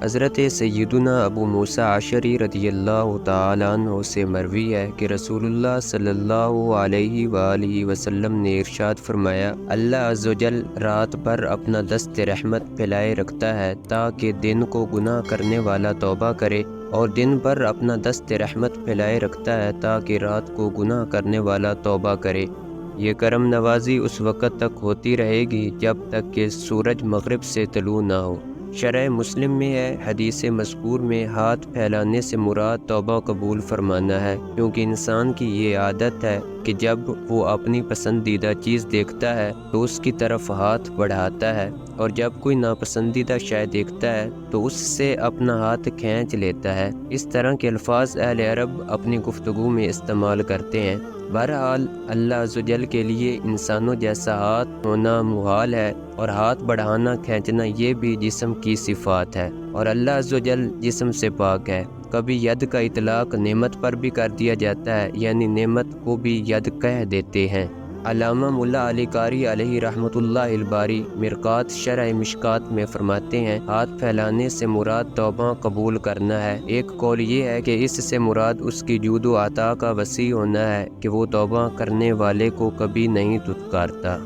حضرت سیدنا ابو موسیٰ اشعری رضی اللہ تعالیٰ عنہ سے مروی ہے کہ رسول اللہ صلی اللہ علیہ وآلہ وسلم نے ارشاد فرمایا، اللہ عز و جل رات بھر اپنا دست رحمت پھیلائے رکھتا ہے تاکہ دن کو گناہ کرنے والا توبہ کرے، اور دن بھر اپنا دست رحمت پھیلائے رکھتا ہے تاکہ رات کو گناہ کرنے والا توبہ کرے۔ یہ کرم نوازی اس وقت تک ہوتی رہے گی جب تک کہ سورج مغرب سے طلوع نہ ہو۔ شرح مسلم میں ہے، حدیث مذکور میں ہاتھ پھیلانے سے مراد توبہ قبول فرمانا ہے، کیونکہ انسان کی یہ عادت ہے کہ جب وہ اپنی پسندیدہ چیز دیکھتا ہے تو اس کی طرف ہاتھ بڑھاتا ہے، اور جب کوئی ناپسندیدہ شے دیکھتا ہے تو اس سے اپنا ہاتھ کھینچ لیتا ہے۔ اس طرح کے الفاظ اہل عرب اپنی گفتگو میں استعمال کرتے ہیں۔ بہرحال اللہ عز و جل کے لیے انسانوں جیسا ہاتھ ہونا محال ہے، اور ہاتھ بڑھانا کھینچنا یہ بھی جسم کی صفات ہے، اور اللہ عز و جل جسم سے پاک ہے۔ کبھی ید کا اطلاق نعمت پر بھی کر دیا جاتا ہے، یعنی نعمت کو بھی ید کہہ دیتے ہیں۔ علامہ ملا علی قاری علیہ رحمۃ اللہ الباری مرقات شرح مشکات میں فرماتے ہیں، ہاتھ پھیلانے سے مراد توبہ قبول کرنا ہے۔ ایک قول یہ ہے کہ اس سے مراد اس کی جود و عطا کا وسیع ہونا ہے کہ وہ توبہ کرنے والے کو کبھی نہیں دھتکارتا۔